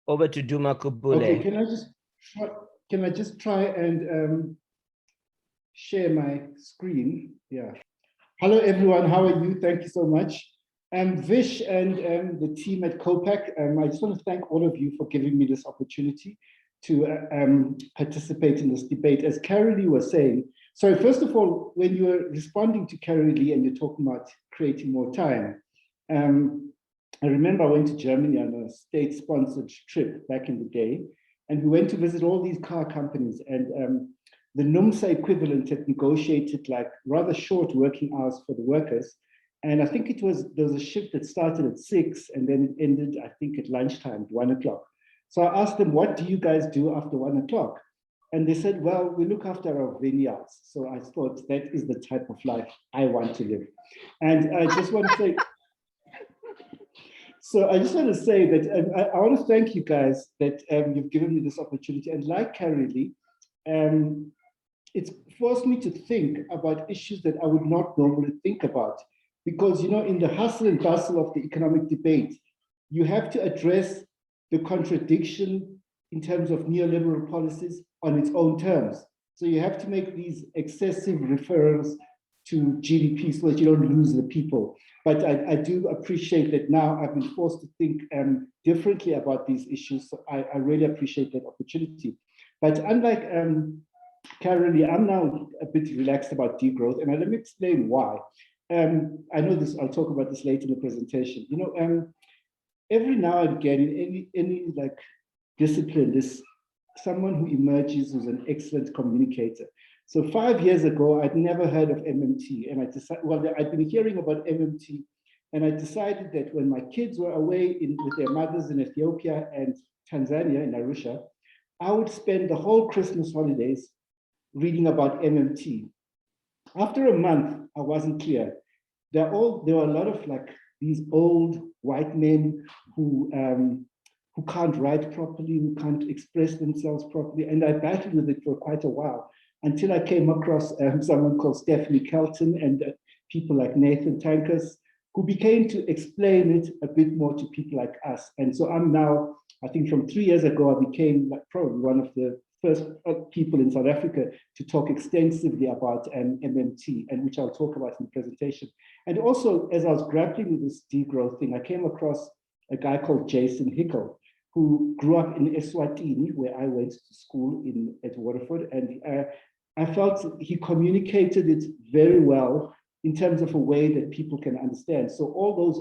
Over to Duma Gqubule. Okay, can I just try and share my screen? Yeah. Hello, everyone. How are you? Thank you so much. Vish and the team at COPAC, I just want to thank all of you for giving me this opportunity to participate in this debate. As Carrie was saying, so first of all, when you were responding to Carrie Lee and you're talking about creating more time, I remember I went to Germany on a state-sponsored trip back in the day, and we went to visit all these car companies, and the NUMSA equivalent had negotiated like rather short working hours for the workers. And I think there was a shift that started at 6 and then it ended, I think, at lunchtime, 1 o'clock. So I asked them, what do you guys do after 1 o'clock? And they said, well, we look after our vineyards. So I thought that is the type of life I want to live. And I just want to say, so I just want to say that I want to thank you guys that you've given me this opportunity. And like Carrie Lee, it's forced me to think about issues that I would not normally think about. Because, you know, in the hustle and bustle of the economic debate, you have to address the contradiction in terms of neoliberal policies on its own terms. So you have to make these excessive referrals to GDP so that you don't lose the people. But I do appreciate that now I've been forced to think differently about these issues. So I really appreciate that opportunity. But unlike Carrie, I'm now a bit relaxed about degrowth, and let me explain why. I know this, I'll talk about this later in the presentation. You know, every now and again in any like discipline, there's someone who emerges who's an excellent communicator. So 5 years ago, I'd never heard of MMT, and I decided, well, I'd been hearing about MMT, and I decided that when my kids were away with their mothers in Ethiopia and Tanzania, in Arusha, I would spend the whole Christmas holidays reading about MMT. After a month, I wasn't clear. There were a lot of like these old white men who can't write properly, who can't express themselves properly, and I battled with it for quite a while until I came across someone called Stephanie Kelton and people like Nathan Tankus, who began to explain it a bit more to people like us. And so I'm now, I think from 3 years ago, I became like probably one of the first people in South Africa to talk extensively about MMT, and which I'll talk about in the presentation. And also, as I was grappling with this degrowth thing, I came across a guy called Jason Hickel, who grew up in Eswatini, where I went to school at Waterford, and I felt he communicated it very well in terms of a way that people can understand. So all those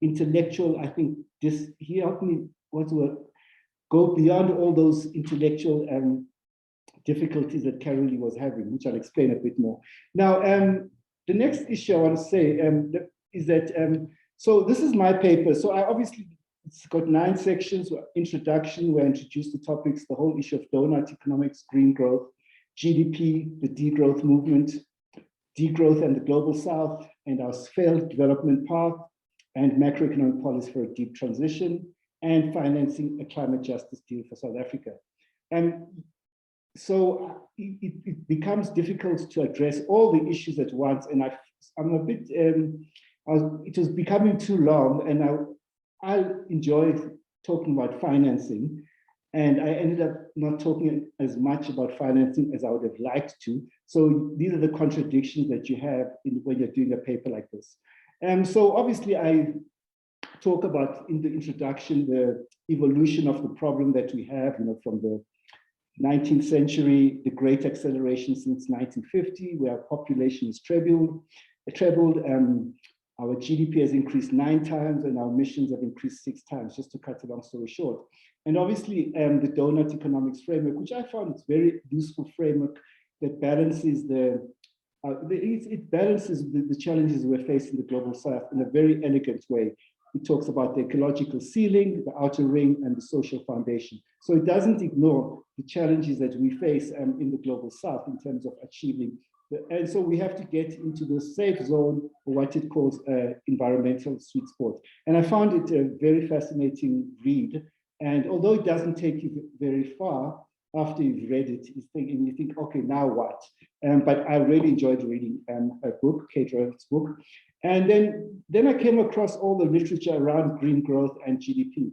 intellectual, I think he helped me go beyond all those intellectual difficulties that Carrie was having, which I'll explain a bit more. Now, the next issue I want to say is that, so this is my paper. So it's got 9 sections: introduction, where I introduce the topics, the whole issue of donut economics, green growth, GDP, the degrowth movement, degrowth and the global south, and our failed development path, and macroeconomic policy for a deep transition, and financing a climate justice deal for South Africa. And so it becomes difficult to address all the issues at once, and I'm a bit, it was becoming too long, and I enjoyed talking about financing, and I ended up not talking as much about financing as I would have liked to. So these are the contradictions that you have when you're doing a paper like this. And so obviously I talk about in the introduction the evolution of the problem that we have, you know, from the 19th century, the great acceleration since 1950, where our population is trebled. Our GDP has increased 9 times, and our emissions have increased 6 times, just to cut a long story short. And obviously, the donut economics framework, which I found is very useful framework that balances it balances the challenges we're facing in the global south in a very elegant way. It talks about the ecological ceiling, the outer ring, and the social foundation. So it doesn't ignore the challenges that we face in the global south in terms of achieving. And so we have to get into the safe zone, or what it calls environmental sweet spot. And I found it a very fascinating read. And although it doesn't take you very far, after you've read it, you think, okay, now what? But I really enjoyed reading a book, Kate Rowett's book. And then I came across all the literature around green growth and GDP.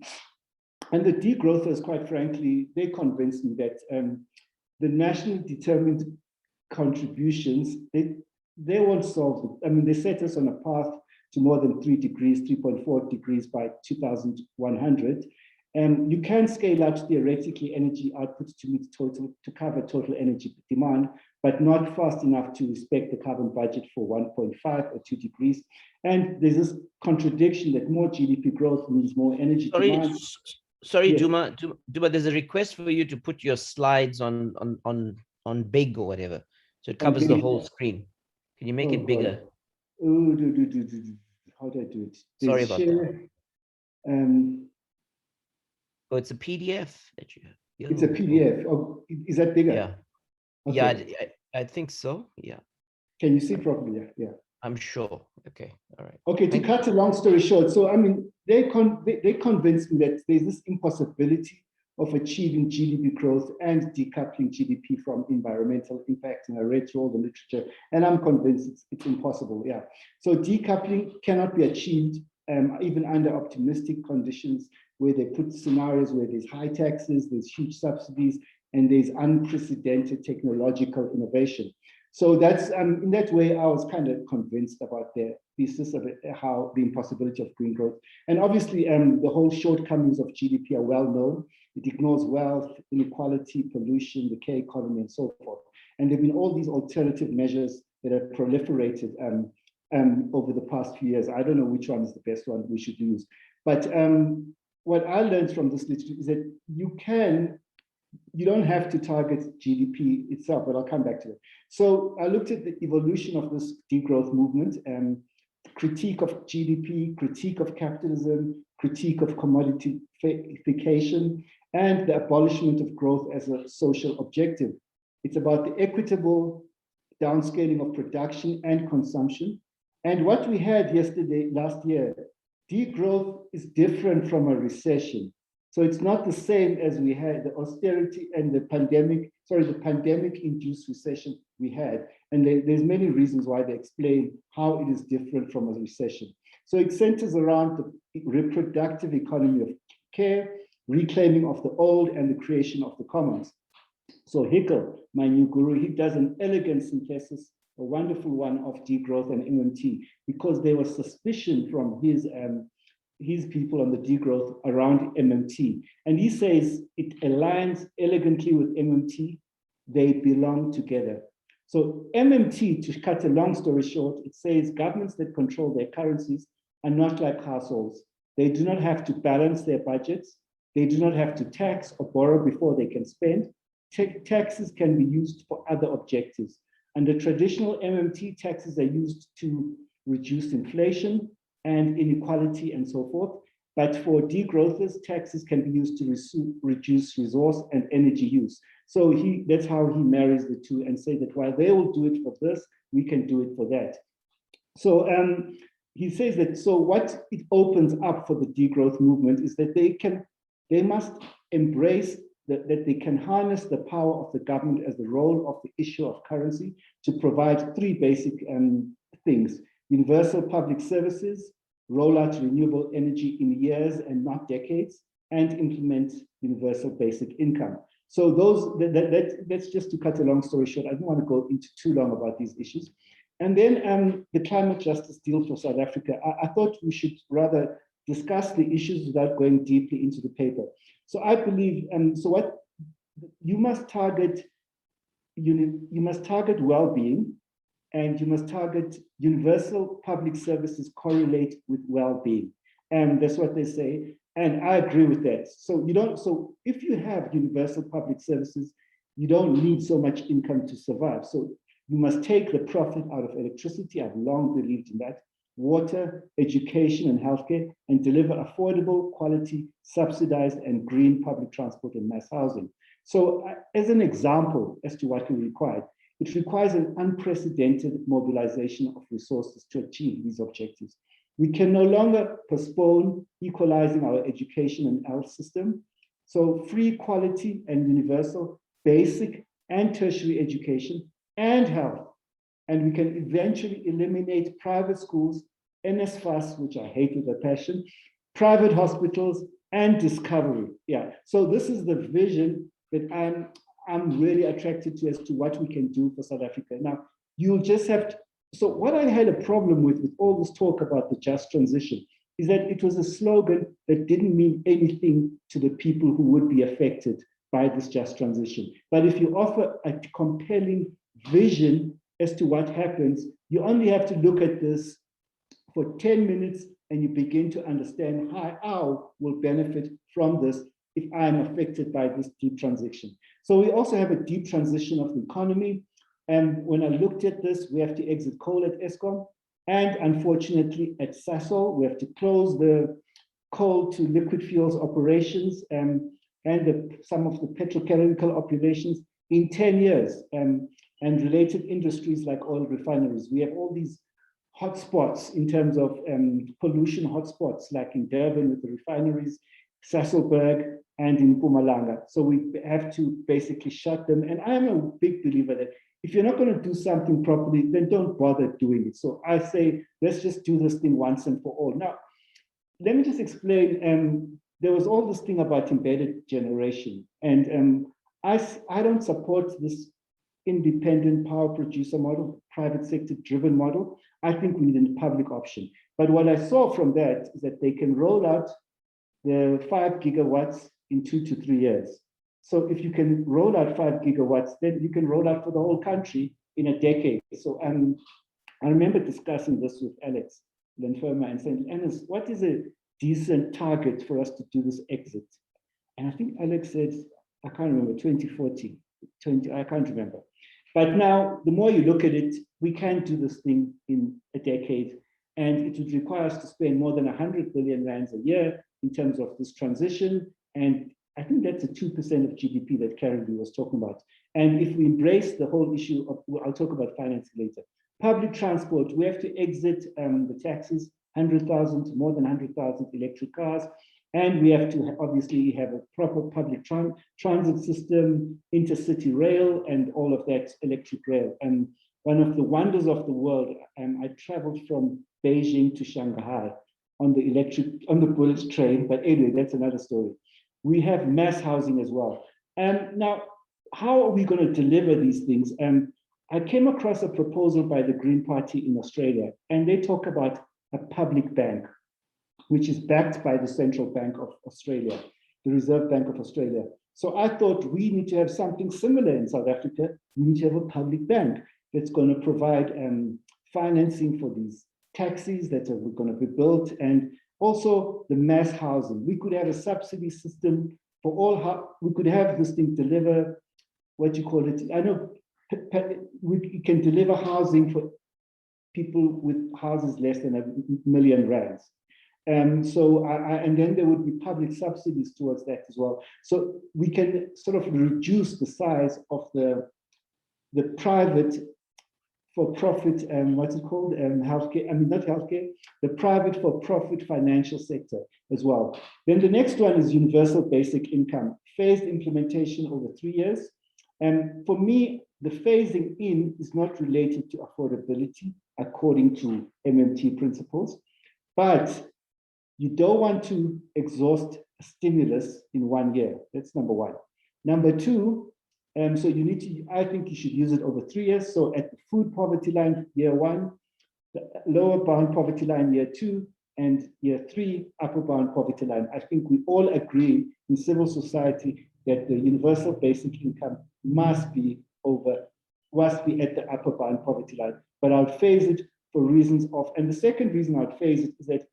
And the degrowthers, quite frankly, they convinced me that the nationally determined contributions, they won't solve it. I mean, they set us on a path to more than 3 degrees, 3.4 degrees by 2100. You can scale out theoretically energy output to meet to cover total energy demand, but not fast enough to respect the carbon budget for 1.5 or 2 degrees. And there's this contradiction that more GDP growth means more energy demand. Sorry, yes. Duma, there's a request for you to put your slides on big or whatever, so it covers the whole screen. Can you make it bigger? How do I do it? Sorry about that. Oh, it's a PDF that you have. It's a PDF. Oh, is that bigger? Yeah. Okay. Yeah, I think so. Yeah. Can you see properly? Yeah. I'm sure. Okay. All right. Okay, to cut a long story short, so I mean, they convinced me that there's this impossibility of achieving GDP growth and decoupling GDP from environmental impact. And I read through all the literature, and I'm convinced it's impossible. Yeah. So decoupling cannot be achieved even under optimistic conditions, where they put scenarios where there's high taxes, there's huge subsidies, and there's unprecedented technological innovation. So that's in that way, I was kind of convinced about the thesis of how the impossibility of green growth. And obviously, the whole shortcomings of GDP are well known. It ignores wealth, inequality, pollution, the K economy, and so forth. And there have been all these alternative measures that have proliferated over the past few years. I don't know which one is the best one we should use. But what I learned from this literature is that you don't have to target GDP itself, but I'll come back to it. So I looked at the evolution of this degrowth movement, critique of GDP, critique of capitalism, critique of commoditification, and the abolishment of growth as a social objective. It's about the equitable downscaling of production and consumption. And what we had last year, degrowth is different from a recession. So it's not the same as we had the austerity and the pandemic-induced recession we had. And there's many reasons why they explain how it is different from a recession. So it centers around the reproductive economy of care, reclaiming of the old, and the creation of the commons. So Hickel, my new guru, he does an elegant synthesis, a wonderful one of degrowth and MMT, because there was suspicion from his people on the degrowth around MMT. And he says it aligns elegantly with MMT. They belong together. So MMT, to cut a long story short, it says governments that control their currencies are not like households. They do not have to balance their budgets. They do not have to tax or borrow before they can spend. Taxes can be used for other objectives. Under traditional MMT, taxes are used to reduce inflation and inequality and so forth. But for degrowthers, taxes can be used to reduce resource and energy use. So that's how he marries the two and say that while they will do it for this, we can do it for that. So he says that, so what it opens up for the degrowth movement is that they must embrace that they can harness the power of the government as the role of the issuer of currency to provide three basic things: universal public services, roll out renewable energy in years and not decades, and implement universal basic income. So that's just to cut a long story short. I don't want to go into too long about these issues. And then the climate justice deal for South Africa. I thought we should rather discuss the issues without going deeply into the paper. So I believe, so what you must target well-being, and you must target universal public services correlate with well-being. And that's what they say. And I agree with that. So if you have universal public services, you don't need so much income to survive. So you must take the profit out of electricity. I've long believed in that. Water, education, and healthcare, and deliver affordable, quality, subsidized, and green public transport and mass housing. So as an example as to what we require, it requires an unprecedented mobilization of resources to achieve these objectives. We can no longer postpone equalizing our education and health system. So free, quality, and universal basic and tertiary education and health. And we can eventually eliminate private schools, NSFAS, which I hate with a passion, private hospitals, and discovery. Yeah. So this is the vision that I'm really attracted to as to what we can do for South Africa. Now, you'll just have to, so what I had a problem with all this talk about the just transition is that it was a slogan that didn't mean anything to the people who would be affected by this just transition. But if you offer a compelling vision as to what happens, you only have to look at this for 10 minutes and you begin to understand how will benefit from this if I'm affected by this deep transition. So we also have a deep transition of the economy. And when I looked at this, we have to exit coal at Eskom. And unfortunately, at Sasol, we have to close the coal to liquid fuels operations and some of the petrochemical operations in 10 years, and related industries like oil refineries. We have all these hotspots in terms of pollution hotspots, like in Durban with the refineries, Sasolburg, and in Mpumalanga. So we have to basically shut them. And I'm a big believer that if you're not going to do something properly, then don't bother doing it. So I say, let's just do this thing once and for all. Now, let me just explain. There was all this thing about embedded generation. And I don't support this independent power producer model, private sector driven model. I think we need a public option. But what I saw from that is that they can roll out the 5 gigawatts in 2 to 3 years. So if you can roll out 5 gigawatts, then you can roll out for the whole country in a decade. So I remember discussing this with Alex Lenferma and saying, Ernest, what is a decent target for us to do this exit? And I think Alex said, I can't remember, 2040, I can't remember. But now, the more you look at it, we can do this thing in a decade, and it would require us to spend more than 100 billion rands a year in terms of this transition. And I think that's a 2% of GDP that Carrie was talking about. And if we embrace the whole issue of, I'll talk about financing later. Public transport, we have to exit the taxis, 100,000 to more than 100,000 electric cars. And we have to obviously have a proper public transit system, intercity rail, and all of that electric rail. And one of the wonders of the world, I traveled from Beijing to Shanghai on the bullet train, but anyway, that's another story. We have mass housing as well. Now, how are we going to deliver these things? I came across a proposal by the Green Party in Australia, and they talk about a public bank, which is backed by the Central Bank of Australia, the Reserve Bank of Australia. So I thought we need to have something similar in South Africa. We need to have a public bank that's going to provide financing for these taxis that are going to be built, and also the mass housing. We could have a subsidy system for all, we could have this thing deliver, what you call it, I know we can deliver housing for people with houses less than R1 million. And then there would be public subsidies towards that as well. So we can sort of reduce the size of the private for-profit, what's it called, healthcare, I mean, not healthcare, the private for-profit financial sector as well. Then the next one is universal basic income, phased implementation over 3 years. And for me, the phasing in is not related to affordability according to MMT principles, but you don't want to exhaust a stimulus in 1 year. That's number one. Number two, so you need to, I think you should use it over 3 years. So at the food poverty line, year one, the lower bound poverty line, year two, and year three, upper bound poverty line. I think we all agree in civil society that the universal basic income must be at the upper bound poverty line. But I would phase it for reasons of, and the second reason I would phase it is that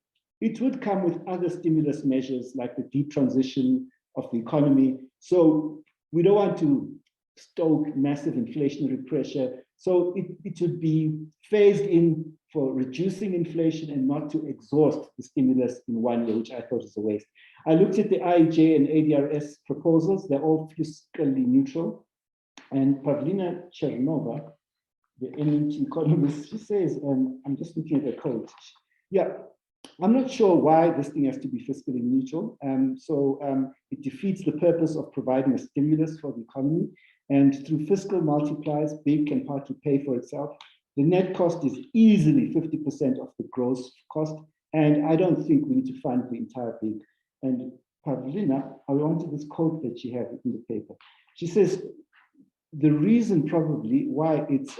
it would come with other stimulus measures like the deep transition of the economy. So we don't want to stoke massive inflationary pressure. So it should be phased in for reducing inflation and not to exhaust the stimulus in 1 year, which I thought is a waste. I looked at the IEJ and ADRS proposals. They're all fiscally neutral. And Pavlina Chernova, the MMT economist, she says, I'm just looking at the code. Yeah, I'm not sure why this thing has to be fiscally neutral. It defeats the purpose of providing a stimulus for the economy. And through fiscal multipliers, big can partly pay for itself. The net cost is easily 50% of the gross cost. And I don't think we need to fund the entire big. And Pavlina, I wanted this quote that she had in the paper. She says, the reason probably why it's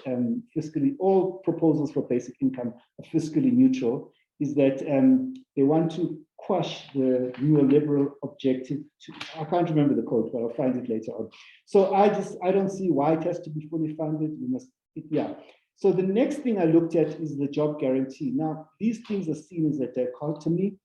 fiscally, all proposals for basic income are fiscally neutral is that they want to quash the neoliberal objective to, I can't remember the quote, but I'll find it later on. So I don't see why it has to be fully funded. We must, yeah. So the next thing I looked at is the job guarantee. Now, these things are seen as a dichotomy.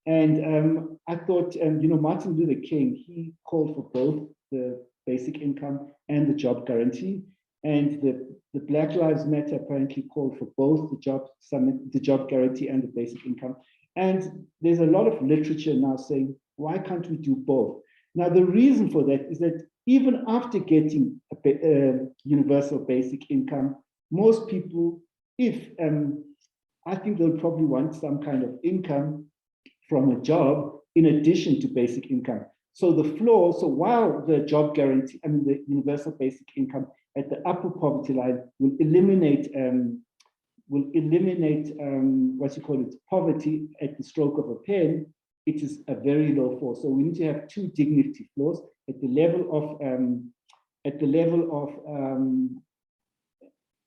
And I thought, Martin Luther King, he called for both the basic income and the job guarantee. And the Black Lives Matter apparently called for both the job guarantee and the basic income. And there's a lot of literature now saying, why can't we do both? Now, the reason for that is that even after getting a universal basic income, most people, I think they'll probably want some kind of income from a job in addition to basic income. So the floor, so while the job guarantee, the universal basic income at the upper poverty line will eliminate poverty at the stroke of a pen, it is a very low floor. So we need to have two dignity floors at the level of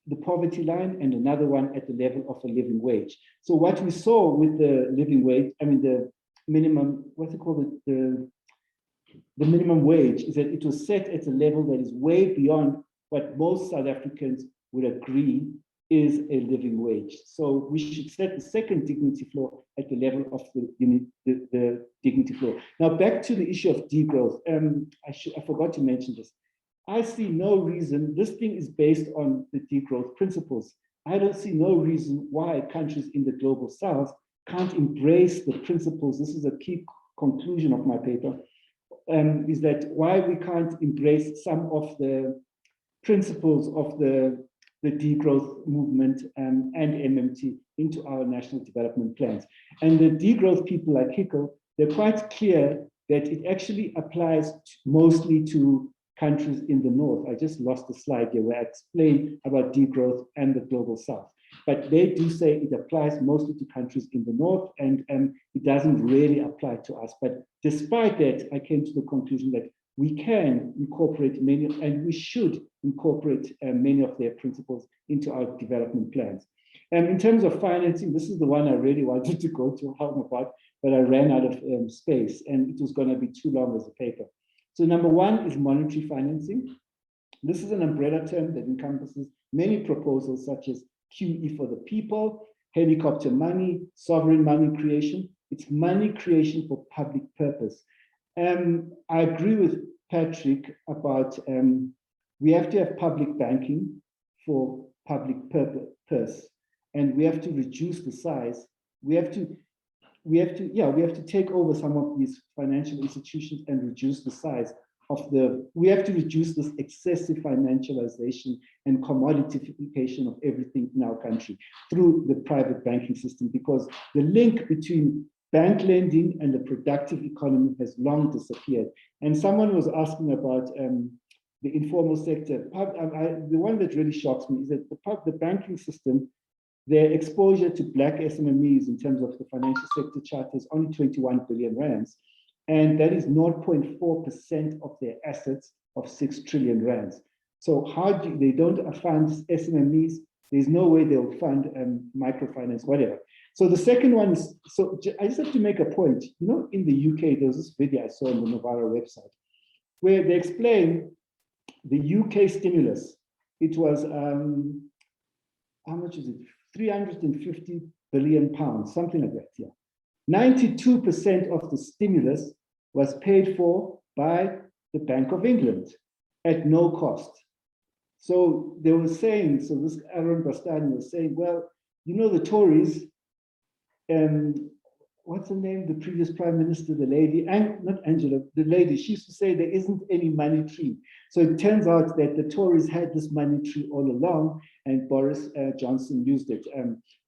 the poverty line and another one at the level of a living wage. So what we saw with the living wage, the minimum, the minimum wage is that it was set at a level that is way beyond what most South Africans would agree is a living wage. So we should set the second dignity floor at the level of the dignity floor. Now back to the issue of degrowth. I forgot to mention this. I see no reason, this thing is based on the degrowth principles. I don't see no reason why countries in the global south can't embrace the principles. This is a key conclusion of my paper, is that why we can't embrace some of the principles of the degrowth movement and MMT into our national development plans. And the degrowth people like Hickel, they're quite clear that it actually applies mostly to countries in the north. I just lost the slide here where I explain about degrowth and the global south. But they do say it applies mostly to countries in the north and it doesn't really apply to us. But despite that, I came to the conclusion that we can incorporate many, and we should incorporate many of their principles into our development plans. And in terms of financing, this is the one I really wanted to go to home about, but I ran out of space and it was going to be too long as a paper. So number one is monetary financing. This is an umbrella term that encompasses many proposals such as QE for the people, helicopter money, sovereign money creation. It's money creation for public purpose. I agree with Patrick about we have to have public banking for public purpose, and we have to reduce the size. We have to take over some of these financial institutions and reduce the size of we have to reduce this excessive financialization and commoditification of everything in our country through the private banking system, because the link between bank lending and the productive economy has long disappeared. And someone was asking about the informal sector. The one that really shocks me is that the banking system, their exposure to Black SMMEs in terms of the financial sector charter is only 21 billion rands. And that is 0.4% of their assets of 6 trillion rands. So they don't fund SMMEs. There's no way they'll fund microfinance, whatever. So the second one is, so I just have to make a point. In the UK, there was this video I saw on the Novara website where they explain the UK stimulus. It was, how much is it? 350 billion pounds, something like that, yeah. 92% of the stimulus was paid for by the Bank of England at no cost. So they were saying, so this Aaron Bastani was saying, well, the Tories, what's her name? The previous Prime Minister, the lady, and not Angela, the lady, she used to say there isn't any money tree. So it turns out that the Tories had this money tree all along and Boris Johnson used it.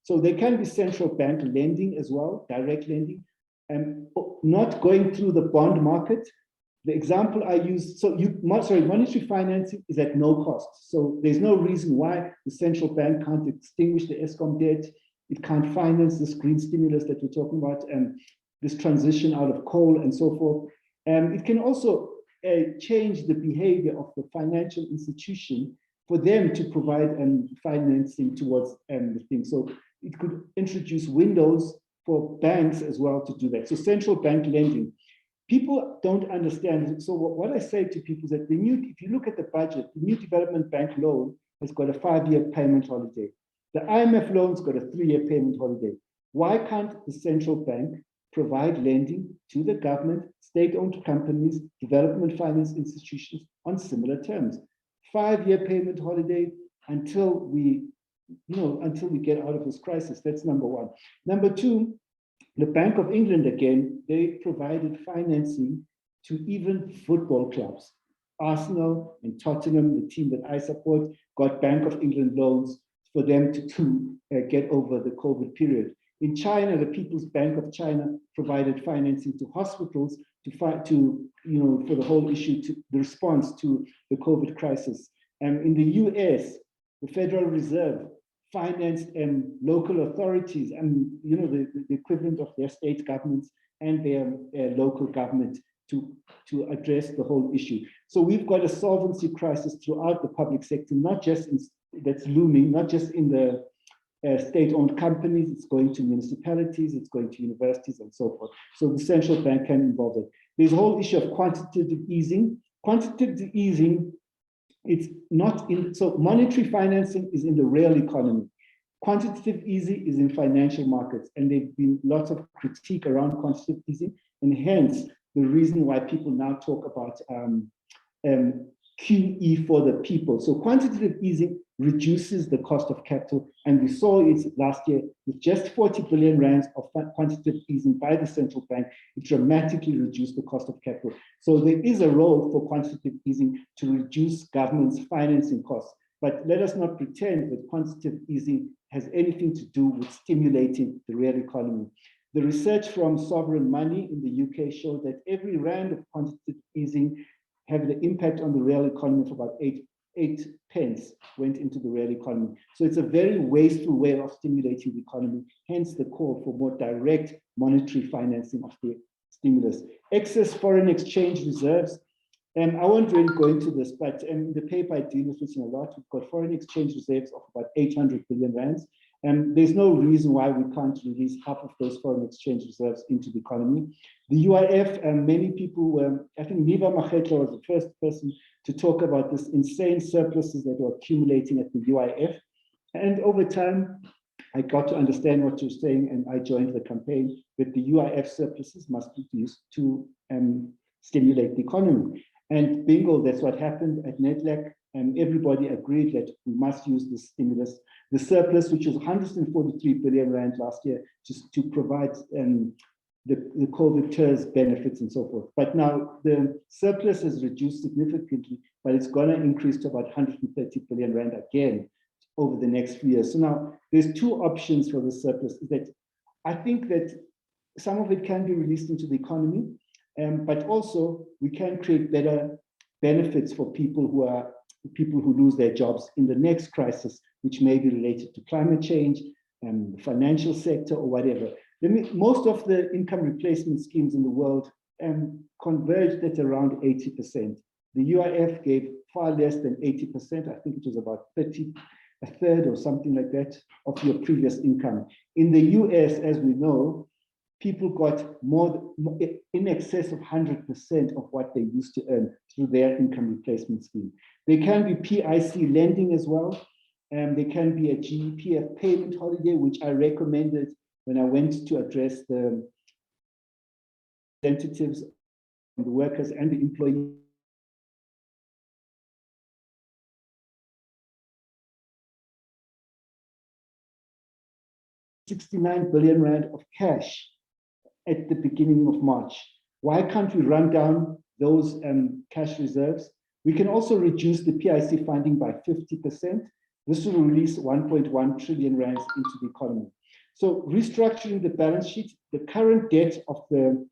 So there can be central bank lending as well, direct lending, and not going through the bond market. The example I used, monetary financing is at no cost. So there's no reason why the central bank can't extinguish the ESCOM debt. It can't finance this green stimulus that we're talking about. And this transition out of coal and so forth. It can also change the behavior of the financial institution for them to provide financing towards the thing. So it could introduce windows for banks as well to do that. So central bank lending. People don't understand. So what I say to people is that if you look at the budget, the new development bank loan has got a 5-year payment holiday. The IMF loan's got a 3-year payment holiday. Why can't the central bank provide lending to the government, state-owned companies, development finance institutions on similar terms? 5-year payment holiday until we get out of this crisis. That's number one. Number two, the Bank of England, again, they provided financing to even football clubs. Arsenal and Tottenham, the team that I support, got Bank of England loans for them to get over the COVID period. In China, the People's Bank of China provided financing to hospitals for the whole issue, the response to the COVID crisis. In the US, the Federal Reserve financed local authorities and the equivalent of their state governments and their local government to address the whole issue. So we've got a solvency crisis throughout the public sector, that's looming, not just in the state-owned companies, it's going to municipalities, it's going to universities and so forth. So the central bank can involve it. There's a whole issue of quantitative easing. Quantitative easing, it's not in, so monetary financing is in the real economy. Quantitative easing is in financial markets, and there've been lots of critique around quantitative easing, and hence the reason why people now talk about QE for the people. So quantitative easing reduces the cost of capital, and we saw it last year with just 40 billion rands of quantitative easing by the central bank. It dramatically reduced the cost of capital. So there is a role for quantitative easing to reduce government's financing costs. But let us not pretend that quantitative easing has anything to do with stimulating the real economy. The research from Sovereign Money in the UK showed that every rand of quantitative easing had the impact on the real economy of about 8 pence went into the real economy. So it's a very wasteful way of stimulating the economy, hence the call for more direct monetary financing of the stimulus. Excess foreign exchange reserves. I won't really go into this, but in the paper I deal with this a lot. We've got foreign exchange reserves of about 800 billion rands. And there's no reason why we can't release half of those foreign exchange reserves into the economy. The UIF, many people were, I think Niva Makhetla was the first person to talk about this insane surpluses that were accumulating at the UIF. And over time, I got to understand what you're saying, and I joined the campaign that the UIF surpluses must be used to stimulate the economy. And bingo, that's what happened at NEDLAC. And everybody agreed that we must use the stimulus, the surplus, which was 143 billion rand last year, just to provide the COVID TERS benefits and so forth. But now the surplus has reduced significantly, but it's going to increase to about 130 billion rand again over the next few years. So now there's two options for the surplus. That I think that some of it can be released into the economy, but also we can create better benefits for people who lose their jobs in the next crisis, which may be related to climate change and the financial sector or whatever. Most of the income replacement schemes in the world converged at around 80%. The UIF gave far less than 80%. I think it was about a third or something like that of your previous income. In the US, as we know, people got more in excess of 100% of what they used to earn through their income replacement scheme. There can be PIC lending as well. There can be a GEPF payment holiday, which I recommended when I went to address the representatives, the workers and the employees. R69 billion of cash at the beginning of March. Why can't we run down those cash reserves? We can also reduce the PIC funding by 50%. This will release 1.1 trillion rands into the economy. So restructuring the balance sheet, the current debt of the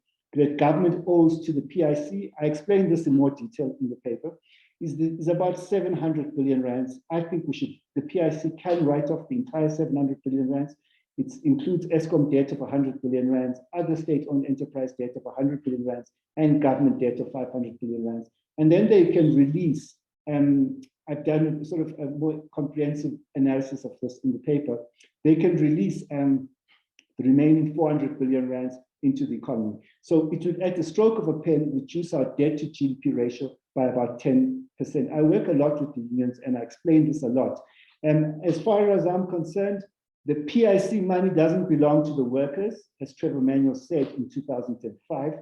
government owes to the PIC, I explained this in more detail in the paper, is about 700 billion rands. I think the PIC can write off the entire 700 billion rands It includes Eskom debt of 100 billion rands, other state-owned enterprise debt of 100 billion rands, and government debt of 500 billion rands. And then they can release, I've done sort of a more comprehensive analysis of this in the paper. They can release the remaining 400 billion rands into the economy. So it would, at the stroke of a pen, reduce our debt to GDP ratio by about 10%. I work a lot with the unions and I explain this a lot. And as far as I'm concerned, the PIC money doesn't belong to the workers, as Trevor Manuel said in 2005.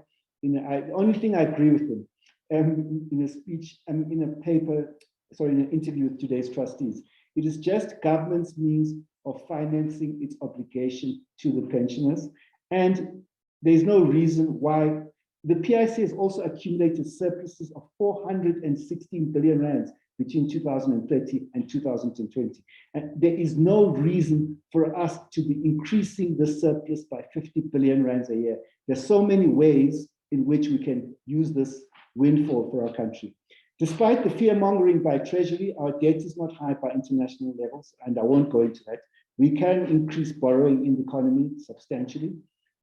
The only thing I agree with him in a speech, in a paper, sorry, in an interview with today's trustees, it is just government's means of financing its obligation to the pensioners. And there's no reason why the PIC has also accumulated surpluses of 416 billion rands between 2030 and 2020. And there is no reason for us to be increasing the surplus by 50 billion rands a year. There's so many ways in which we can use this windfall for our country. Despite the fear-mongering by Treasury, our debt is not high by international levels, and I won't go into that. We can increase borrowing in the economy substantially.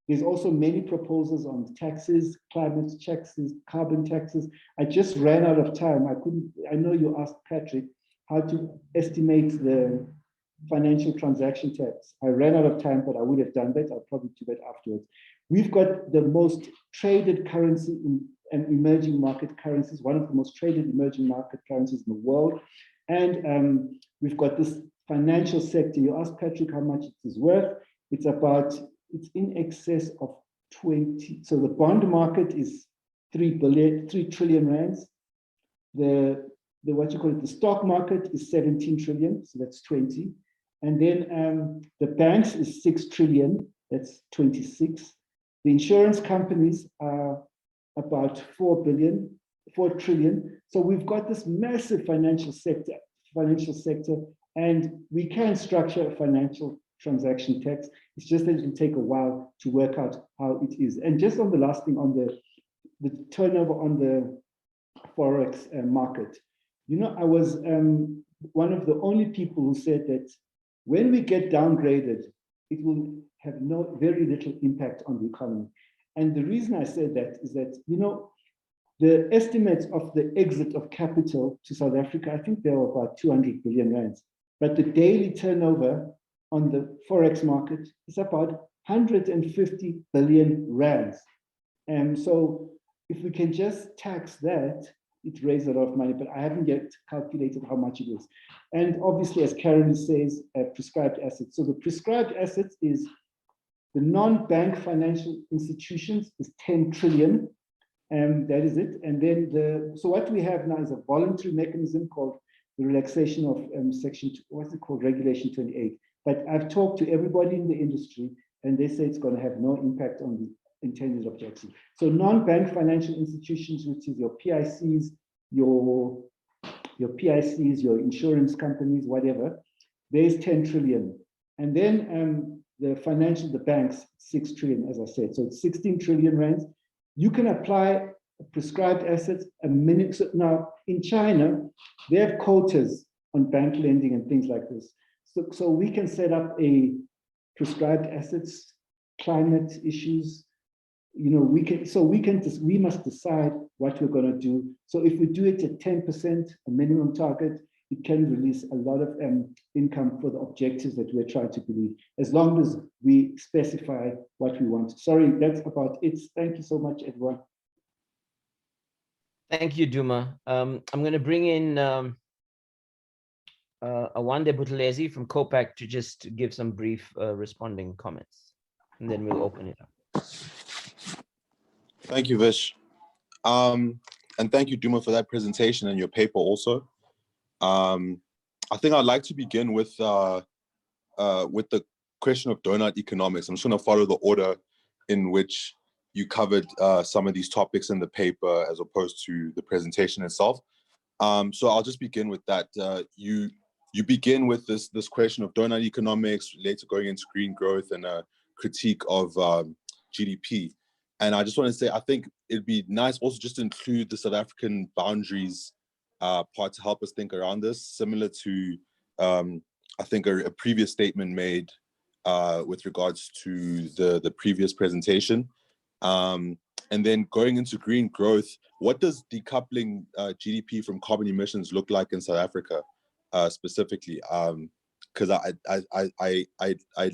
There's also many proposals on taxes, climate taxes, carbon taxes. I just ran out of time. I know you asked Patrick how to estimate the financial transaction tax. I ran out of time, but I would have done that. I'll probably do that afterwards. We've got the most traded currency in emerging market currencies, one of the most traded emerging market currencies in the world. And we've got this financial sector. You asked Patrick how much it is worth. It's in excess of 20. So the bond market is 3 trillion rands. The stock market is 17 trillion, so that's 20. And then the banks is 6 trillion, that's 26. The insurance companies are about 4 trillion. So we've got this massive financial sector, and we can structure a financial transaction tax. It's just that it'll take a while to work out how it is. And just on the last thing, on the turnover on the Forex market, you know, I was one of the only people who said that when we get downgraded, it will have very little impact on the economy. And the reason I said that is that, you know, the estimates of the exit of capital to South Africa, I think they were about 200 billion rands, but the daily turnover on the Forex market is about 150 billion rands. And so if we can just tax that, it raises a lot of money, but I haven't yet calculated how much it is. And obviously, as Karen says, prescribed assets. So the prescribed assets is the non-bank financial institutions is 10 trillion, and that is it. And then so what we have now is a voluntary mechanism called the relaxation of Regulation 28. But I've talked to everybody in the industry, and they say it's going to have no impact on the intended objective. So non-bank financial institutions, which is your PICs, your insurance companies, whatever, there's 10 trillion. And then the banks, 6 trillion, as I said. So it's 16 trillion rands. You can apply prescribed assets a minute. So now in China, they have quotas on bank lending and things like this. So we can set up a prescribed assets, climate issues. You know, we must decide what we're going to do. So if we do it at 10%, a minimum target, it can release a lot of income for the objectives that we're trying to believe, as long as we specify what we want. Sorry, that's about it. Thank you so much, everyone. Thank you, Duma. I'm going to bring in Awande Buthelezi from COPAC to just give some brief responding comments, and then we'll open it up. Thank you, Vish. And thank you, Duma, for that presentation and your paper also. I think I'd like to begin with the question of donut economics. I'm just going to follow the order in which you covered some of these topics in the paper as opposed to the presentation itself. So I'll just begin with that. You begin with this question of donut economics, later going into green growth and a critique of GDP. And I just want to say, I think it'd be nice also just to include the South African boundaries part to help us think around this, similar to, I think, a previous statement made with regards to the previous presentation. And then going into green growth, what does decoupling GDP from carbon emissions look like in South Africa specifically? Because I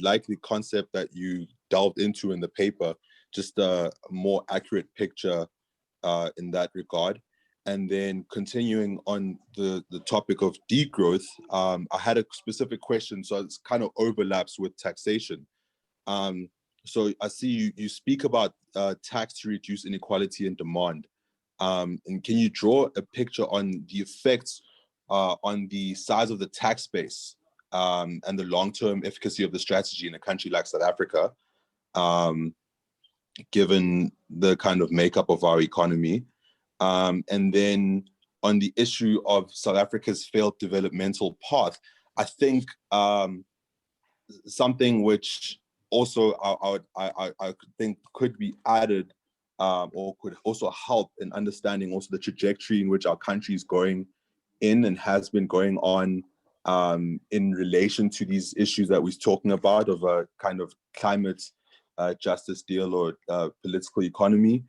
like the concept that you delved into in the paper, just a more accurate picture in that regard. And then continuing on the topic of degrowth, I had a specific question, so it's kind of overlaps with taxation. So I see you speak about tax to reduce inequality and demand. And can you draw a picture on the effects on the size of the tax base and the long-term efficacy of the strategy in a country like South Africa, given the kind of makeup of our economy? And then on the issue of South Africa's failed developmental path, I think something which also I think could be added or could also help in understanding also the trajectory in which our country is going in and has been going on in relation to these issues that we're talking about of a kind of climate justice deal or political economy.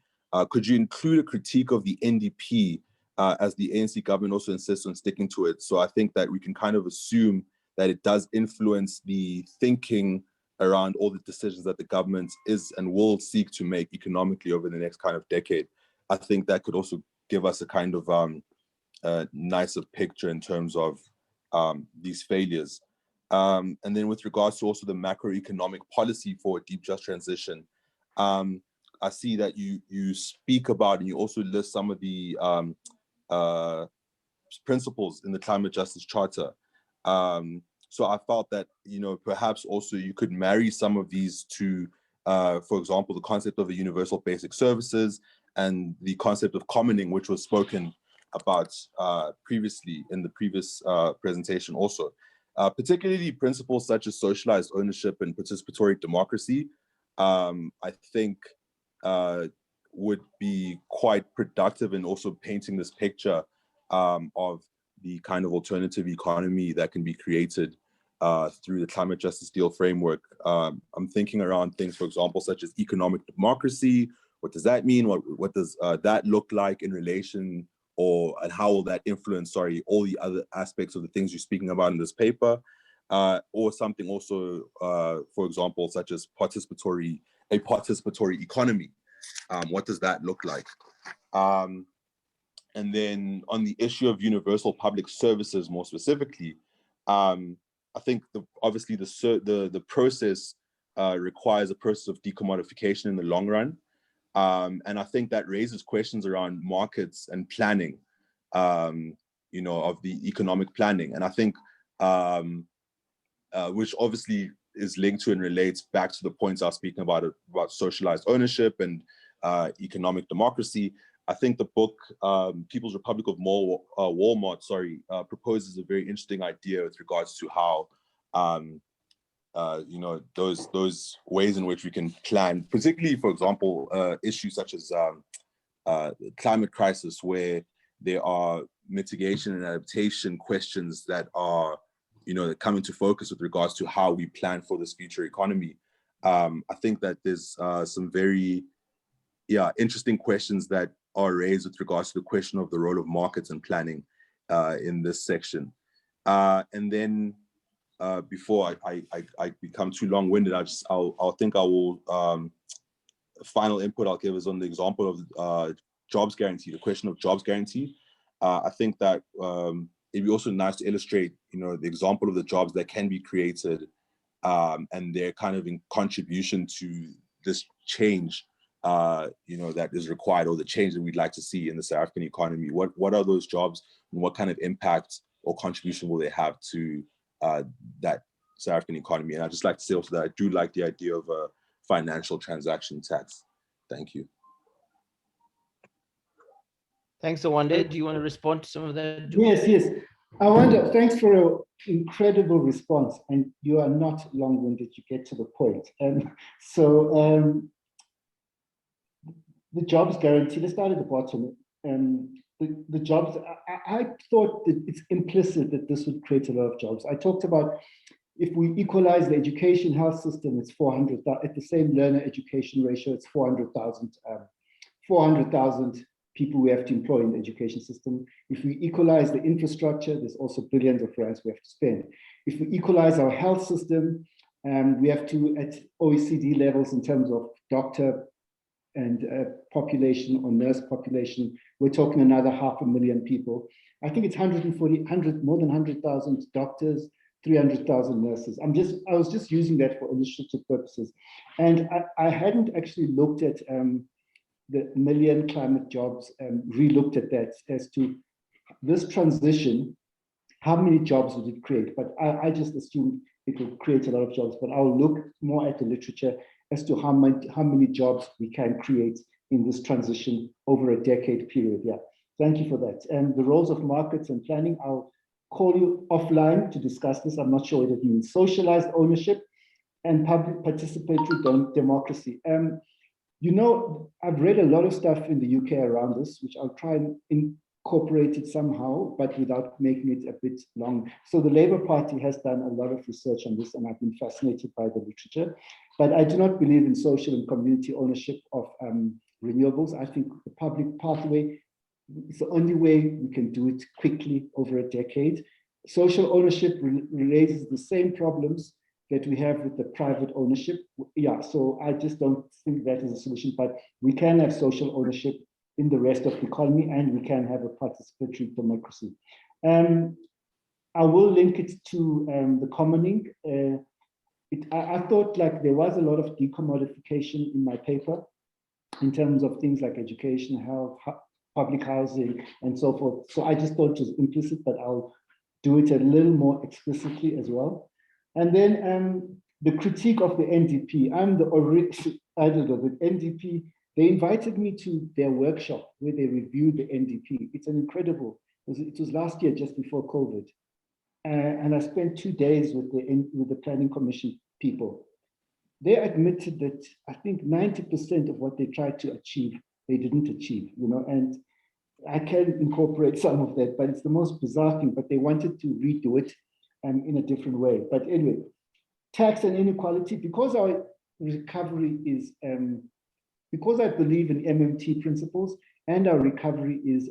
Could you include a critique of the NDP as the ANC government also insists on sticking to it? So I think that we can kind of assume that it does influence the thinking around all the decisions that the government is and will seek to make economically over the next kind of decade. I think that could also give us a kind of nicer picture in terms of these failures. And then with regards to also the macroeconomic policy for a deep just transition, I see that you speak about and you also list some of the principles in the Climate Justice Charter. So I felt that, you know, perhaps also you could marry some of these to, for example, the concept of a universal basic services and the concept of commoning, which was spoken about previously in the previous presentation also. Particularly principles such as socialized ownership and participatory democracy, I think would be quite productive in also painting this picture of the kind of alternative economy that can be created through the climate justice deal framework. I'm thinking around things, for example, such as economic democracy. What does that mean? What does that look like in relation, and how will that influence, all the other aspects of the things you're speaking about in this paper? Or something also, for example, such as a participatory economy. What does that look like? And then on the issue of universal public services, more specifically, I think obviously the process requires a process of decommodification in the long run. And I think that raises questions around markets and planning, you know, of the economic planning. And I think, which obviously is linked to and relates back to the points I was speaking about socialized ownership and economic democracy. I think the book, People's Republic of Walmart, proposes a very interesting idea with regards to how, you know, those ways in which we can plan, particularly, for example, issues such as climate crisis, where there are mitigation and adaptation questions that are, you know, that come into focus with regards to how we plan for this future economy. I think that there's some very, interesting questions that are raised with regards to the question of the role of markets and planning in this section. And then before I become too long-winded, I'll think I will, final input I'll give is on the example of jobs guarantee, the question of jobs guarantee. I think that it'd be also nice to illustrate, you know, the example of the jobs that can be created and their kind of contribution to this change, you know, that is required, or the change that we'd like to see in the South African economy. What are those jobs, and what kind of impact or contribution will they have to that South African economy? And I'd just like to say also that I do like the idea of a financial transaction tax. Thank you. Thanks, Awande. Do you want to respond to some of that? Yes. Awande, thanks for an incredible response. And you are not long-winded, you get to the point. The jobs guarantee, let's start at the bottom. The jobs, I thought that it's implicit that this would create a lot of jobs. I talked about, If we equalize the education health system, it's 400,000, at the same learner education ratio, it's 400,000 people we have to employ in the education system. If we equalize the infrastructure, there's also billions of rands we have to spend. If we equalize our health system, we have to, at OECD levels in terms of doctor and population or nurse population, we're talking another 500,000 people. I think it's more than 100,000 doctors, 300,000 nurses. I was just using that for illustrative purposes. And I hadn't actually looked at the million climate jobs and re-looked at that as to this transition, how many jobs would it create? But I just assumed it will create a lot of jobs, but I'll look more at the literature as to how many jobs we can create in this transition over a decade period. Yeah, thank you for that. And the roles of markets and planning, I'll call you offline to discuss this. I'm not sure what it means. Socialized ownership and public participatory democracy. You know, I've read a lot of stuff in the UK around this, which I'll try and incorporate it somehow, but without making it a bit long. So the Labour Party has done a lot of research on this, and I've been fascinated by the literature. But I do not believe in social and community ownership of renewables. I think the public pathway is the only way we can do it quickly over a decade. Social ownership raises the same problems that we have with the private ownership. Yeah, so I just don't think that is a solution, but we can have social ownership in the rest of the economy, and we can have a participatory democracy. I will link it to the commoning. I thought like there was a lot of decommodification in my paper in terms of things like education, health, public housing, and so forth. So I just thought it was implicit, but I'll do it a little more explicitly as well. And then the critique of the NDP. I'm the original editor of the NDP. They invited me to their workshop where they reviewed the NDP. It's an incredible, it was last year, just before COVID. And I spent 2 days with the Planning Commission people. They admitted that I think 90% of what they tried to achieve, they didn't achieve, you know, and I can incorporate some of that, but it's the most bizarre thing, but they wanted to redo it in a different way. But anyway, tax and inequality, because our recovery is, because I believe in MMT principles and our recovery is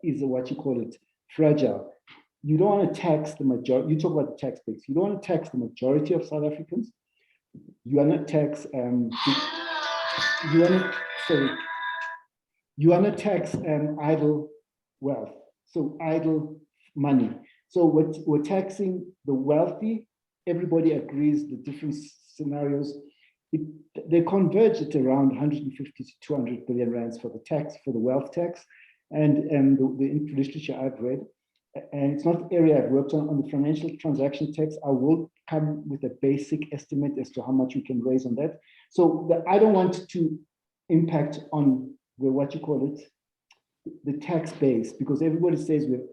what you call it, fragile. You don't want to tax the majority. You talk about the tax base. You don't want to tax the majority of South Africans. You want to tax, you want to tax idle wealth, so idle money. So we're taxing the wealthy. Everybody agrees the different scenarios. They converge at around 150 to 200 billion rands for the tax, for the wealth tax, and the literature I've read. And it's not the area I've worked on the financial transaction tax. I will come with a basic estimate as to how much we can raise on that. So I don't want to impact on the, what you call it, the tax base, because everybody says we're,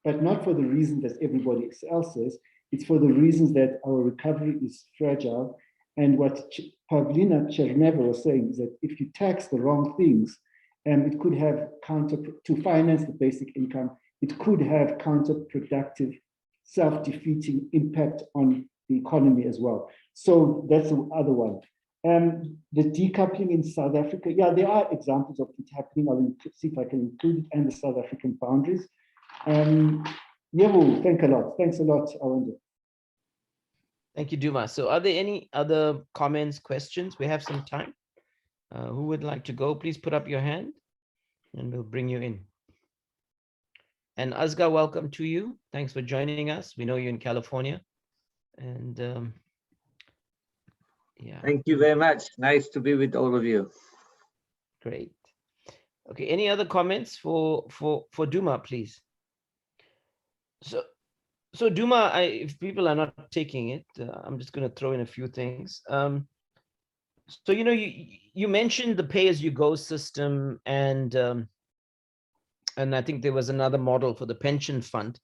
but not for the reason that everybody else says. It's for the reasons that our recovery is fragile. And what Pavlina Cherneva was saying is that if you tax the wrong things, it could have to finance the basic income, it could have counterproductive, self-defeating impact on the economy as well. So that's the other one. The decoupling in South Africa, yeah, there are examples of it happening. I'll see if I can include it, and the South African boundaries. Yeah, thanks a lot, Awande. Thank you, Duma. So are there any other comments, questions? We have some time. Who would like to go? Please put up your hand and we'll bring you in. And Asghar, welcome to you. Thanks for joining us. We know you're in California. And yeah. Thank you very much. Nice to be with all of you. Great. Okay, any other comments for Duma, please? So Duma, if people are not taking it, I'm just going to throw in a few things. So, you know, you mentioned the pay-as-you-go system, and I think there was another model for the pension fund.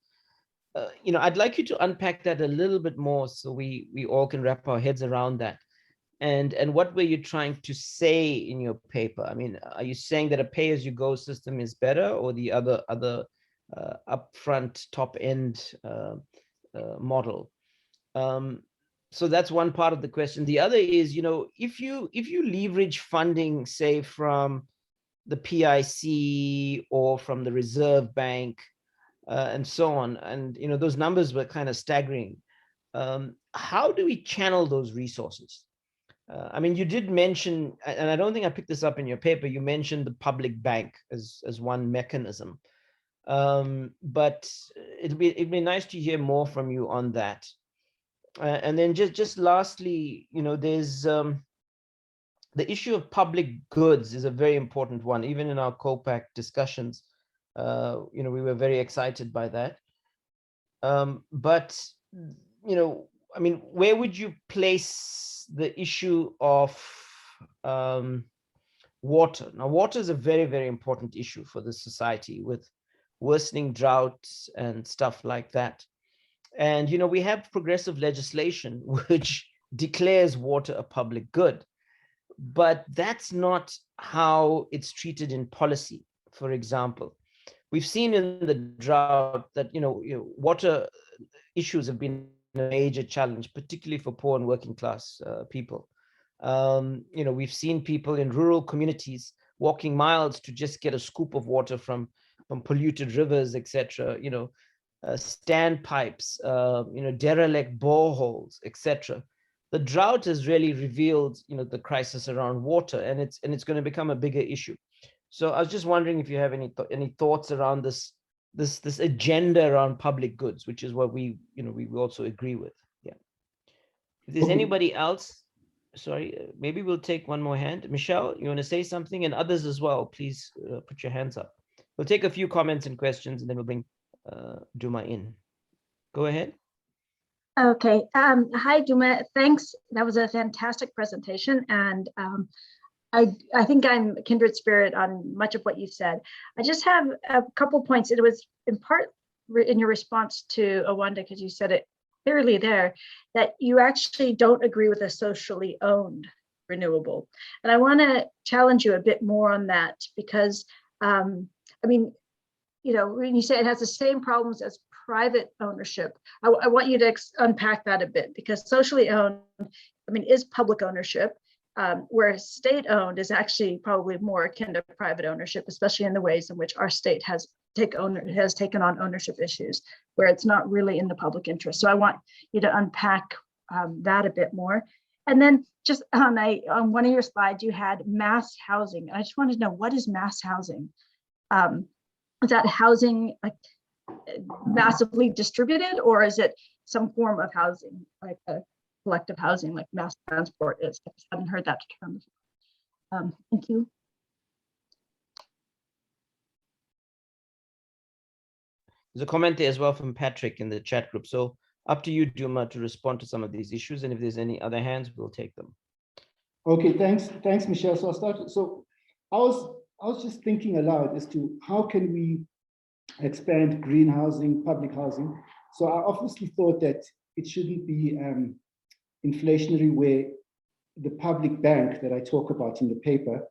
You know, I'd like you to unpack that a little bit more so we all can wrap our heads around that. And what were you trying to say in your paper? I mean, are you saying that a pay-as-you-go system is better, or the other upfront top-end model? So that's one part of the question. The other is, if you leverage funding, say from the PIC or from the Reserve Bank, and so on, and those numbers were kind of staggering. How do we channel those resources? I mean, you did mention, and I don't think I picked this up in your paper, you mentioned the public bank as one mechanism. But it'd be nice to hear more from you on that. And then just lastly, there's the issue of public goods is a very important one. Even in our COPAC discussions, we were very excited by that. But I mean, where would you place the issue of water? Now, water is a very, very important issue for the society with worsening droughts and stuff like that. And, we have progressive legislation which declares water a public good, but that's not how it's treated in policy. For example, we've seen in the drought that, water issues have been a major challenge, particularly for poor and working class people. We've seen people in rural communities walking miles to just get a scoop of water from polluted rivers, etc. Standpipes, derelict boreholes, etc. The drought has really revealed, the crisis around water, and it's going to become a bigger issue. So I was just wondering if you have any thoughts around this agenda around public goods, which is what we also agree with. Yeah. If there's anybody else, sorry, maybe we'll take one more hand. Michelle, you want to say something? And others as well, please put your hands up. We'll take a few comments and questions, and then we'll bring Duma in. Go ahead. Okay. Hi, Duma. Thanks. That was a fantastic presentation. And I think I'm a kindred spirit on much of what you said. I just have a couple points. It was in part in your response to Awande, because you said it clearly there, that you actually don't agree with a socially owned renewable. And I want to challenge you a bit more on that, because I mean, when you say it has the same problems as private ownership, I want you to unpack that a bit, because socially owned, I mean, is public ownership, where state owned is actually probably more akin to private ownership, especially in the ways in which our state has taken on ownership issues where it's not really in the public interest. So I want you to unpack that a bit more. And then just on one of your slides, you had mass housing. I just wanted to know, what is mass housing? Is that housing like massively distributed, or is it some form of housing, like a collective housing, like mass transport is? I haven't heard that term before. Thank you. There's a comment there as well from Patrick in the chat group. So up to you, Duma, to respond to some of these issues. And if there's any other hands, we'll take them. Okay, thanks, Michelle. So I'll start. So I was just thinking aloud as to how can we expand green housing, public housing. So I obviously thought that it shouldn't be inflationary, where the public bank that I talk about in the paper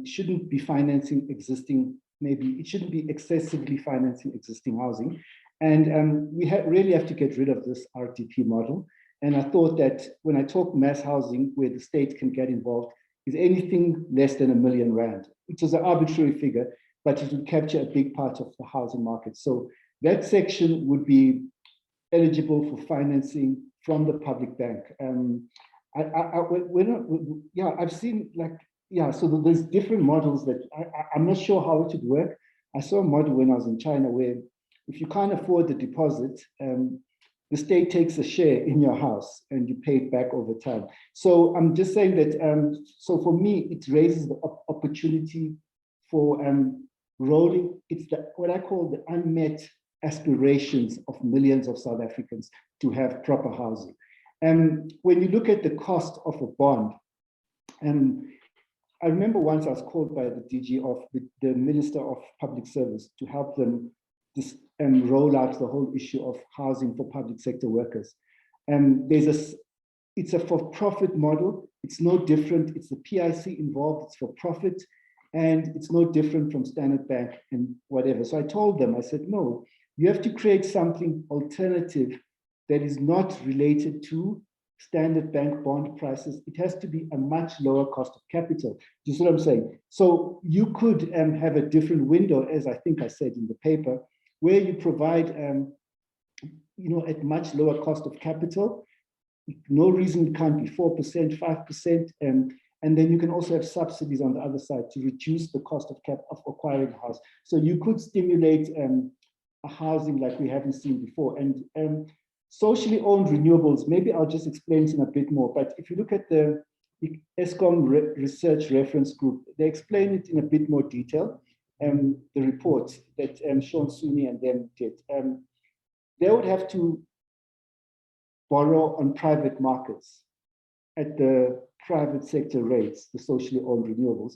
shouldn't be financing existing, maybe it shouldn't be excessively financing existing housing. And we really have to get rid of this RTP model. And I thought that when I talk mass housing, where the state can get involved, is anything less than R1 million, which is an arbitrary figure, but it would capture a big part of the housing market. So that section would be eligible for financing from the public bank. I've seen so there's different models that I'm not sure how it would work. I saw a model when I was in China where if you can't afford the deposit, the state takes a share in your house and you pay it back over time. So I'm just saying that, so for me, it raises the opportunity for rolling, it's what I call the unmet aspirations of millions of South Africans to have proper housing. And when you look at the cost of a bond, I remember once I was called by the DG of the Minister of Public Service to help them roll out the whole issue of housing for public sector workers. It's a for-profit model. It's no different. It's the PIC involved. It's for profit. And it's no different from Standard Bank and whatever. So I told them, I said, no, you have to create something alternative that is not related to standard bank bond prices. It has to be a much lower cost of capital. Do you see what I'm saying? So you could have a different window, as I think I said in the paper, where you provide, at much lower cost of capital. No reason it can't be 4%, 5%, and then you can also have subsidies on the other side to reduce the cost of acquiring a house. So you could stimulate a housing like we haven't seen before. And socially owned renewables, maybe I'll just explain it in a bit more, but if you look at the ESCOM Research Reference Group, they explain it in a bit more detail, the report that Sean Sweeney and them did. They would have to borrow on private markets at the private sector rates, the socially owned renewables,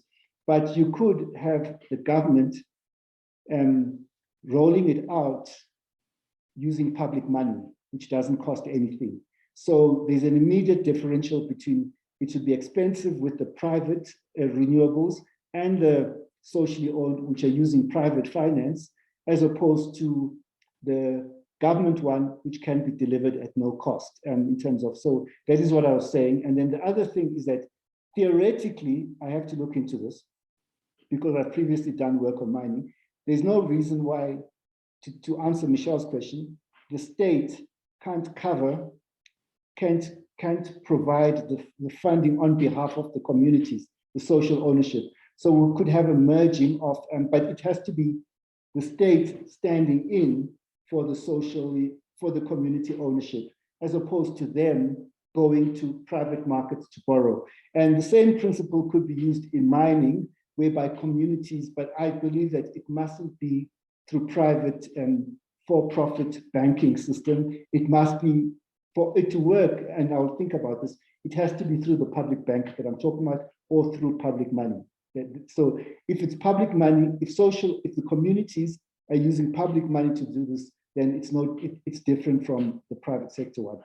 but you could have the government rolling it out using public money, which doesn't cost anything. So there's an immediate differential between it should be expensive with the private renewables and the socially owned, which are using private finance, as opposed to the government one, which can be delivered at no cost in terms of, so that is what I was saying. And then the other thing is that theoretically, I have to look into this because I've previously done work on mining. There's no reason why, to answer Michelle's question, the state can't provide the funding on behalf of the communities, the social ownership. So we could have a merging of, but it has to be the state standing in for the community ownership, as opposed to them going to private markets to borrow. And the same principle could be used in mining, whereby communities, but I believe that it mustn't be through private for-profit banking system. It must be, for it to work, and I'll think about this, it has to be through the public bank that I'm talking about, or through public money. So if it's public money, if the communities are using public money to do this, then it's different from the private sector one.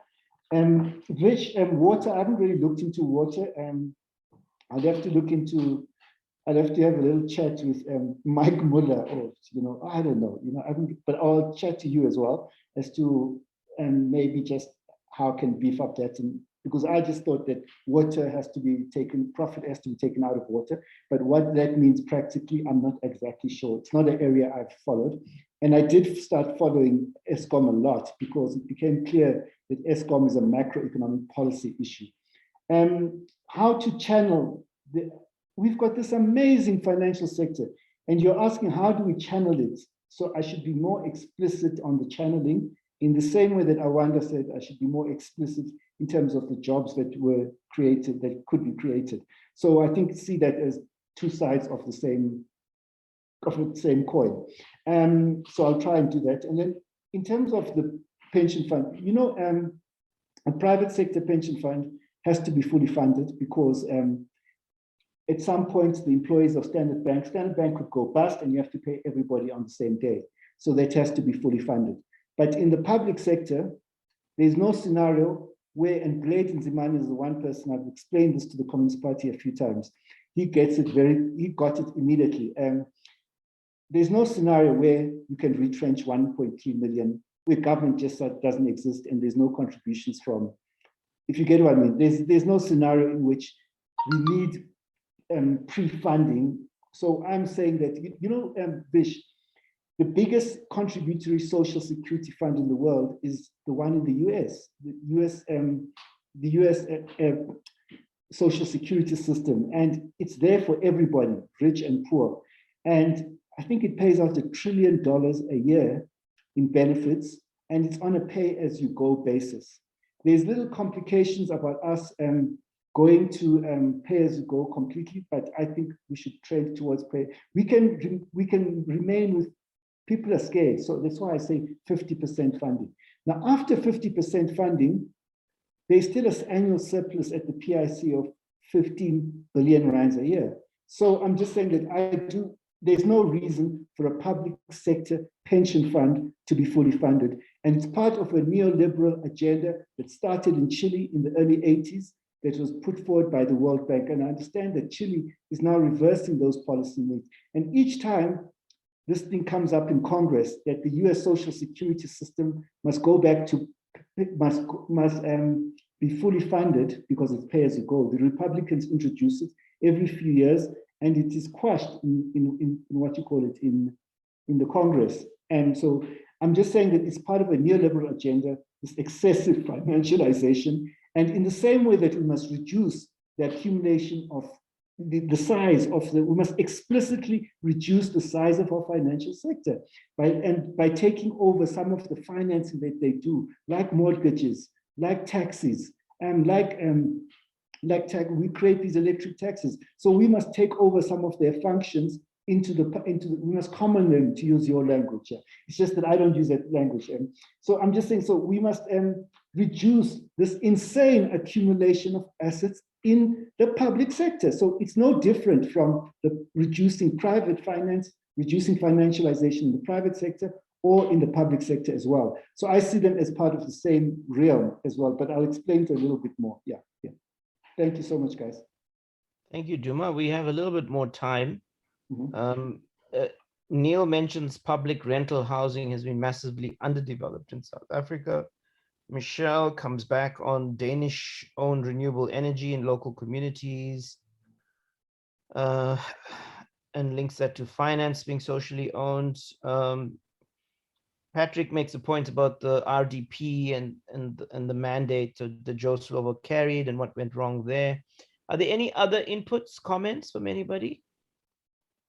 Which water, I haven't really looked into water. I'd have to look into, I'd have to have a little chat with Mike Muller, or I don't know, but I'll chat to you as well as to maybe just how can beef up that, because I just thought that water has to be taken, profit has to be taken out of water, but what that means practically, I'm not exactly sure. It's not an area I've followed. And I did start following ESCOM a lot because it became clear that ESCOM is a macroeconomic policy issue. How to channel, we've got this amazing financial sector, and you're asking how do we channel it? So I should be more explicit on the channeling, in the same way that Awande said I should be more explicit in terms of the jobs that were created, that could be created. So I think see that as two sides of the same coin. So I'll try and do that. And then in terms of the pension fund, a private sector pension fund has to be fully funded because at some point the employees of Standard Bank could go bust and you have to pay everybody on the same day. So that has to be fully funded. But in the public sector, there's no scenario where, and Blade Nzimani is the one person, I've explained this to the Communist Party a few times, he got it immediately. There's no scenario where you can retrench 1.3 million, where government just doesn't exist and there's no contributions from, if you get what I mean, there's no scenario in which we need pre-funding. So I'm saying that, Vish, the biggest contributory social security fund in the world is the one in the US. The US social security system, and it's there for everybody, rich and poor. And I think it pays out $1 trillion a year in benefits, and it's on a pay-as-you-go basis. There's little complications about us going to pay-as-you-go completely, but I think we should trend towards pay. We can remain with, people are scared, so that's why I say 50% funding. Now, after 50% funding, there's still an annual surplus at the PIC of 15 billion rands a year. So I'm just saying that there's no reason for a public sector pension fund to be fully funded. And it's part of a neoliberal agenda that started in Chile in the early 80s that was put forward by the World Bank. And I understand that Chile is now reversing those policy moves. And each time this thing comes up in Congress that the US social security system must go back to must be fully funded because it's pay as you go. The Republicans introduce it every few years, and it is quashed in what you call it in the Congress. And so I'm just saying that it's part of a neoliberal agenda, this excessive financialization. And in the same way that we must reduce the accumulation of the size of we must explicitly reduce the size of our financial sector by taking over some of the financing that they do, like mortgages, like taxis, and we create these electric taxes. So we must take over some of their functions we must common them, to use your language. Yeah. It's just that I don't use that language. So I'm just saying, so we must reduce this insane accumulation of assets in the public sector. So it's no different from the reducing private finance, reducing financialization in the private sector or in the public sector as well. So I see them as part of the same realm as well, but I'll explain it a little bit more. Yeah. Thank you so much, guys. Thank you, Duma. We have a little bit more time. Mm-hmm. Neil mentions public rental housing has been massively underdeveloped in South Africa. Michelle comes back on Danish-owned renewable energy in local communities and links that to finance being socially owned. Patrick makes a point about the RDP and the mandate that Joe Slovo carried and what went wrong there. Are there any other inputs, comments from anybody?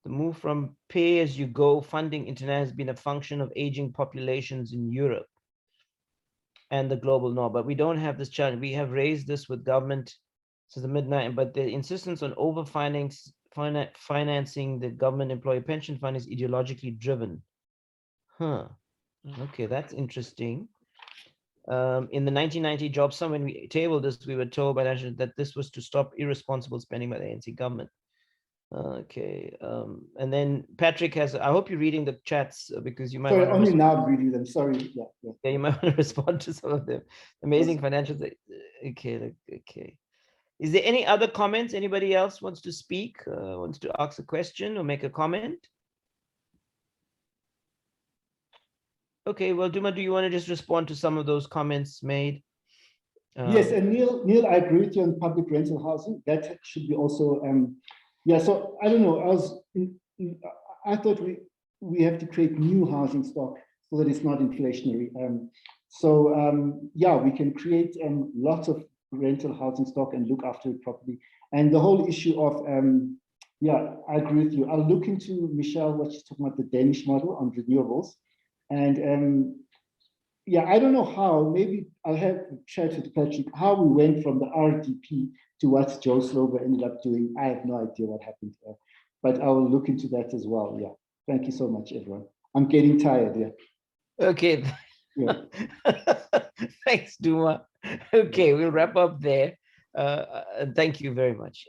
The move from pay-as-you-go funding internet has been a function of aging populations in Europe and the global north, but we don't have this challenge. We have raised this with government since the mid-90s, but the insistence on financing the government employee pension fund is ideologically driven. Okay, that's interesting. In the 1990 job sum, when we tabled this, we were told by national that this was to stop irresponsible spending by the ANC government. Okay, and then Patrick has, I hope you're reading the chats because you might Sorry, want to only now reading them, sorry. Yeah, you might want to respond to some of them. Amazing financials. Okay. Is there any other comments? Anybody else wants to speak, wants to ask a question or make a comment? Okay, well, Duma, do you want to just respond to some of those comments made? Yes, and Neil, I agree with you on public rental housing. That should be also, so I don't know, I thought we have to create new housing stock so that it's not inflationary. We can create lots of rental housing stock and look after it properly. And the whole issue of, I agree with you. I'll look into, Michelle, what she's talking about, the Danish model on renewables. And I don't know how, maybe I'll have a chat with Patrick, how we went from the RDP to what Joe Slovo ended up doing. I have no idea what happened there, but I will look into that as well. Yeah. Thank you so much, everyone. I'm getting tired. Yeah. Okay. Yeah. Thanks, Duma. Okay, we'll wrap up there. Thank you very much.